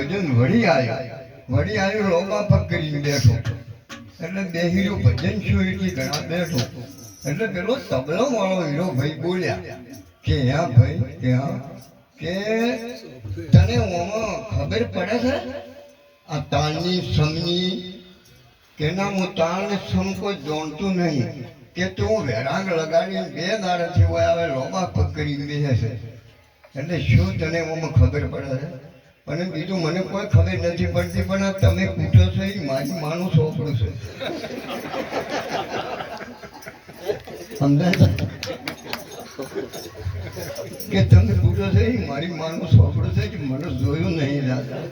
ભજન વળી આવ્યું લોબા પગ કરીને બેઠો એટલે બેહીરો ભજન શું એટલી ઘણા બેઠો એટલે પેલો તબલો વાળો હીરો ભાઈ બોલ્યા કે હા ભાઈ કે હા કે તને ઓમાં ખબર પડે છે આ તાલની સમની કે ના હું તાલ ને સમ કોઈ જાણતું નહીં કે તું વેરાંગ લગાડીને 2 દાડાથી હોય આવે લોબા પગ કરીને બેસે છે એટલે શું તને ઓમાં ખબર પડે છે અને બીજું મને કોઈ ખબર નથી પડતી પણ તમે પૂછો છો એ મારી માનું છોકરું છે સમજાય કે તમે પૂછો છો એ મારી માનું છોકરું છે કે મને જોયું નહીં દાદા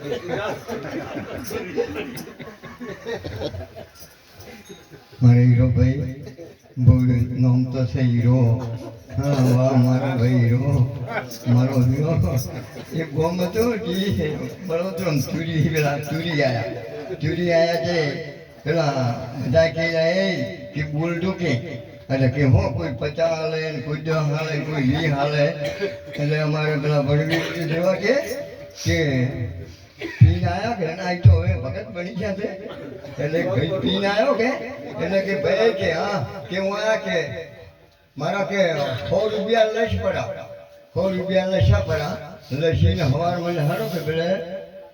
મારે હીરો ભાઈ બહુ નામ તો છે હીરો હા વાહ મારો ભાઈ હીરો મારો હીરો એક ગોમ હતો કે બળોતરમ તુરી આયા છે પેલા બધા કહે કે બોલ દો કે એટલે કે હો કોઈ 50 હાલે ને કોઈ 10 હાલે કોઈ 20 હાલે એટલે અમારે પેલા ભડવી જેવા કે પીને આવ્યા કે ના તો હવે ભગત બની ગયા છે એટલે ભાઈ પીને આવ્યો કે એટલે કે ભાઈ કે હા કે હું આયા કે મારા કે 100 રૂપિયા લઈશ પડા 100 રૂપિયા લઈશા પડા લસીને હવાર મને હારો કે પેલે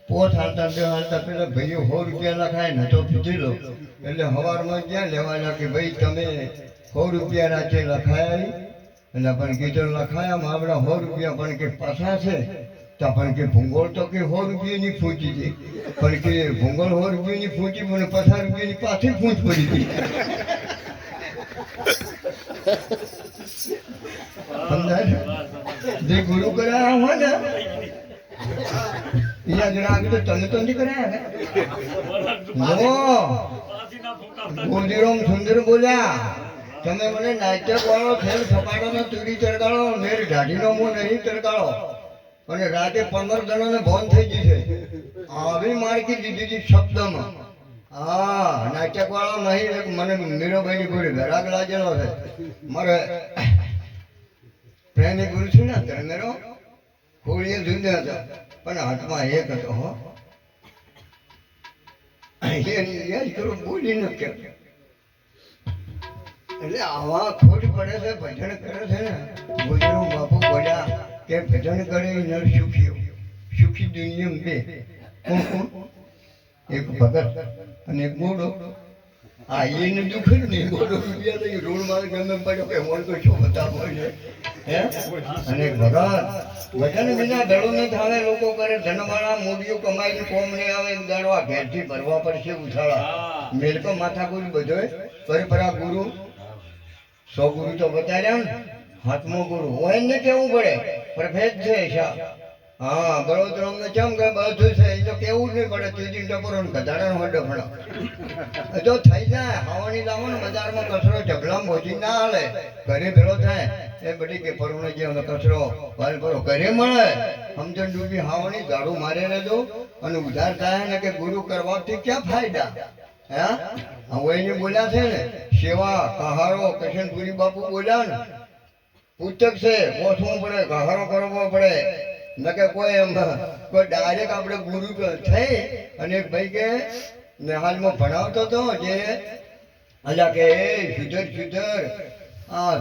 પોત હાલતા 2 હાલતા પેલા ભાઈઓ 100 રૂપિયા લખાય ને તો પીધી લો એટલે હવારમાં ક્યાં લેવાના કે ભાઈ તમે 100 રૂપિયા રાતે લખાયા એટલે પણ કીધું લખાયા આપણા 100 રૂપિયા પણ કે પાછા છે તો પણ કે ભૂંગોળ તો કે 100 રૂપિયાની ફૂંચી હતી પણ કે ભૂંગોળ 100 રૂપિયાની ફૂંચી મને 50 રૂપિયાની પાછી ફૂંચ પડી હતી જે ગુરુ કરાયા હોય ને અહીંયા જરા આગળ તમે તો નથી કરાયા ગોધીરામ સુંદર બોલ્યા તમે મને નાટ્યક વાળો ખેલ સપાટો ને તુરી ચડકાળો મેર ઢાઢીનો મો નહીં ચડકાળો અને રાતે 15 જણાને ભોન થઈ ગઈ છે આવી માર્કી દીધી હતી શબ્દમાં હા નાટક વાળો નહીં મને મીરાબાઈની પૂરી ઘરાક લાગેલો છે મારે પ્રેમી ગુરુ છું ને ધર્મેરો ખોળીએ જુદા હતા પણ હાથમાં એક હતો હો બોલી ન કે એટલે આવા ખોટ પડે છે ભજન કરે છે ને ભોજનો બાપુ બોલ્યા કે ભજન કરે નર સુખી દુનિયા બે કોણ એક ભગત અને એક ગોડો આ એને દુઃખ નહીં ગોડો રૂપિયા લઈ રોડ માર ગમે પડ્યો કે મોર તો શું બતાવો છે હે અને ભગત ભજન વિના દડો ન થાવે લોકો કરે ધનવાળા મોદીઓ કમાઈને કોમ નહીં આવે એક દાડો આ ઘેરથી ભરવા પડશે ઉછાળા મેલકો માથાકૂટ બધોય પરપરા ગુરુ 100 ગુરુ તો બતાવ્યા ને હાથમો ગુરુ હોય ને કેવું પડે પરફેક્ટ છે શા હા બરોબર અમને ચમ કે બધું છે એ તો કેવું જ નહીં પડે ત્રીજી ટપરો ને ગધાડાનો હડો ફળો તો થઈ જાય ખાવાની લાવો ને બજારમાં કચરો ઢગલામાં ભોજી ના હાલે ઘરે ભેળો થાય એ બધી કે પરુણે જે કચરો વાલ પરો ઘરે મળે સમજણ ડૂબી હાવણી ઝાડુ મારે રહેજો અને ઉધાર થાય ને કે ગુરુ કરવાથી ક્યાં ફાયદા હા હવે બોલ્યા છે ને સેવા કહારો કિશનપુરી બાપુ બોલ્યા ને પુસ્તક છે ઓછવું પડે કહારો કરવો પડે ન કે કોઈ એમ કોઈ ડાયરેક્ટ આપણે ગુરુ થઈ અને ભાઈ કે હાલમાં ભણાવતો હતો જે અલ્યા કે સુધર આ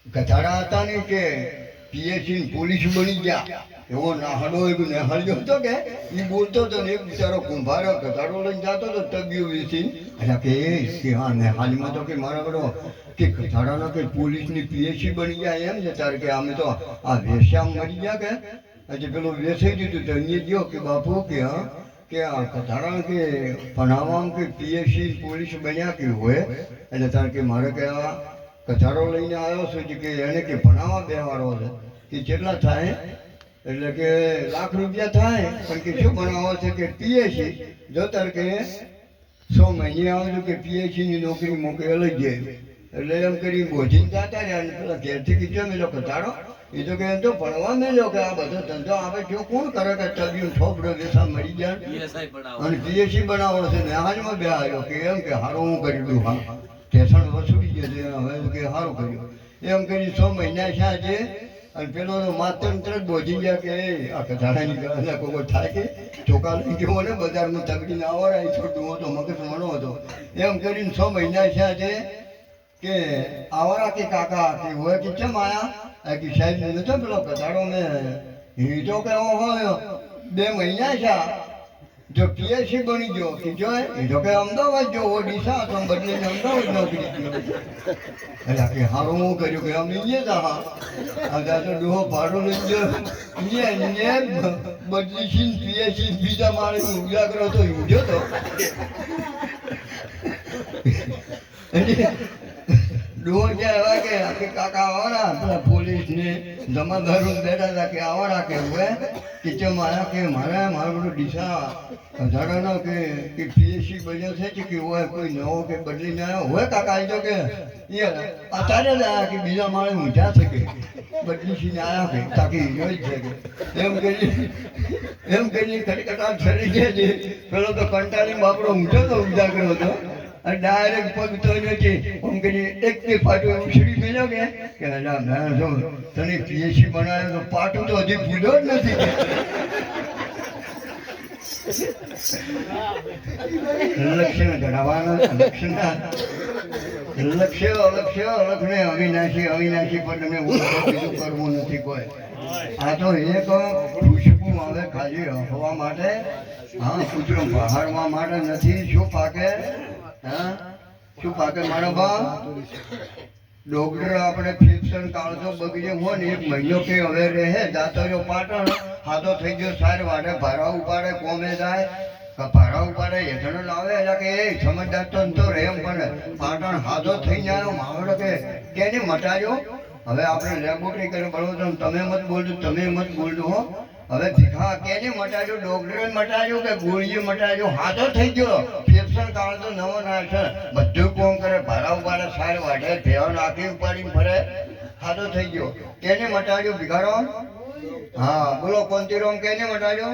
ગધાડા હતા ને કે પીએસસી પોલીસ બની ગયા એવો નાહડો નેહાળ્યો હતો કે એ બોલતો હતો ને એક બિચારો કુંભારો ગધાડો લઈને જતો હતો તબિયો વેચી કે હા નેહાળીમાં તો કે મારા બધો કે ગધાડાના કે પોલીસની પીએસસી બની ગયા એમ છે તારે કે અમે તો આ વેશ્યામ મરી ગયા કે હજી પેલું વેચાઈ દીધું તો અહીંયા ગયો કે બાપુ કે હા કે આ ગધાડા કે ભણાવવામાં કે પીએસસી પોલીસ બન્યા કે હોય એટલે તારે કે મારે કે આ ગધાડો લઈને આવ્યો છું કે એને કે ભણાવવા બેવાડો છે કે કેટલા થાય એટલે કે લાખ રૂપિયા થાય પણ કે શું ભણાવો છે કે પીએસસી જો તાર કે 100 મહિને આવજો કે પીએસસી ની નોકરી મોકલી લઈ જાય એટલે એમ કરી બોજીને જતા રહ્યા અને પેલા ઘેરથી કીધો મેલો ગધાડો એ તો કે તો ભણવા મેલ્યો કે આ બધો ધંધો આવે જો કોણ કરે કે તબિયું થોપડો વેસા મરી જાય અને પીએસસી બનાવો છે ને હાલમાં બે આવ્યો કે એમ કે હારું હું કરી દઉં હા સ્ટેશન વસૂલી જશે હવે કે સારું કર્યું એમ કરી 100 મહિના છે આજે અને પેલો તો માત્ર તરત બોજી ગયા કે આ કથાણાની ગળા કોઈ થાય કે ચોખા લઈ ગયો ને બજારમાં તગડીને આવરાય છોડું હતો મગજ મણો હતો એમ કરીને 6 મહિના થયા છે કે આવરા કે કાકા કે હોય કે કેમ આયા કે સાહેબ નતો પેલો કથાડો મેં હીધો કેવો હોય 2 મહિના થયા જો પીએસસી બની ગયો કે જો હીધો કે અમદાવાદ જો ઓડિશા તો બદલીને અમદાવાદ નોકરી એટલે કે હારું હું કર્યું કે અમે અહીંયા હતા તો ડોહો ભાડો લઈ ગયો બદલી પીએસસી બીજા મારે ઉજાગરો તો ઉજ્યો તો ડોહો જ્યાં આવ્યા કે કાકા આવવાના પેલા પોલીસ ને જમાદારો બેઠા હતા કે આવવાના કે હોય કિચન આયા કે મારા બધું ડીસા ધારાનો કે પીએસસી બન્યો છે કે હોય કોઈ નવો કે બદલીને આવ્યો હોય કાકા આવી તો કે અત્યારે જ આવ્યા કે બીજા માળે ઊંઝા છે કે બદલીસીને આવ્યા કે તાકી જોઈ છે કે એમ કરીને ખટખટાટ છરી ગયા છે પેલો તો કંટાળી બાપડો ઊંઝો તો ઉજાગરો હતો અને ડાયરેક્ટ પગ તોડ્યો છે એમ કરીને એક બે પાટું ઉછળી મેળ્યો કે તને પીએસસી બનાવ્યો તો પાટું તો હજી ભૂલ્યો જ નથી લક્ષ્ય ઘડાવાના લક્ષ્ય અલક્ષને અવિનાશી પર તમે બીજું કરવું નથી કોઈ આ તો એક ખુશ્બુ આવે ખાલી હવા માટે હા કૂતરો બહારવા માટે નથી શું પાકે હા શું પાકે મારા ભાવ ડોક્ટર આપણે ફિક્શન કાઢતો બગીચે હોય ને 1 મહિનો કે હવે રહે જાતો જો પાટણ હાથો થઈ ગયો સાર વાડે ભારા ઉપાડે કોમે જાય ભારા ઉપાડે હેઠળ લાવે એટલે કે એ સમજદાર તો રેમ પડે પાટણ હાથો થઈ જાય માવડો કે કેને મટાડ્યો હવે આપણે લેબોરેટરી કરી બરોબર તમે મત બોલજો હો હવે ભીખા કેને મટાડ્યો ડોક્ટરે મટાડ્યો કે ગોળીએ મટાડ્યો હાથો થઈ ગયો ફેફસણ કાઢતો નવો નાખે બધું કોમ કરે ભારા ઉપાડે સાર વાઢે ભેવ નાખી ઉપાડીને ફરે હાથો થઈ ગયો કેને મટાડ્યો ભીખારો હા બોલો કોનતી રોમ કેને મટાડ્યો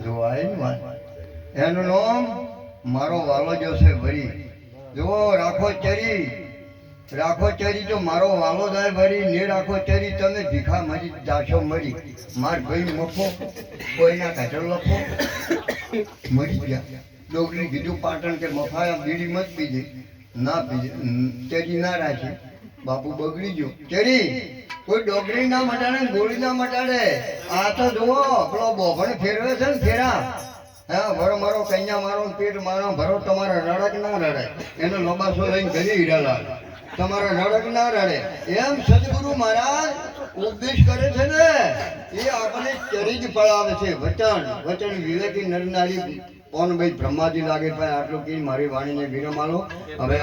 જો આઈ વાત એનું નામ મારો વાલો જોશે ભરી જો રાખો ચરી તો મારો વાલો જાય ભરી ને રાખો ચરી તમે ભીખા મરી જાશો મરી માર ભાઈ મફો કોઈના કાઢો લખો મરી ગયા ડોગરી કીધું પાટણ કે મફાયા બીડી મત પીજે ના પીજે ચરી ના રાખી બાપુ બગડી ગયો ચરી કોઈ ડોગરી ના મટાડે ગોળી ના મટાડે આ તો જુઓ પેલો બોભણ ફેરવે છે ને ફેરા હા ભરો મારો કન્યા મારો પેટ મારો ભરો તમારા રડક ના રડે એનો લબાસો લઈને ઘરે હીરાલાલ તમારા રડક ના રડે એમ સદગુરુ મહારાજ ઉપદેશ કરે છે ને એ આપણે ચરી જ પડાવે છે વચન વિવેકી નરનારી કોણ ભાઈ બ્રહ્માજી લાગે ભાઈ આટલું કે મારી વાણીને વિરમાલો હવે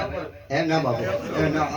એ ના બાપુ એ ના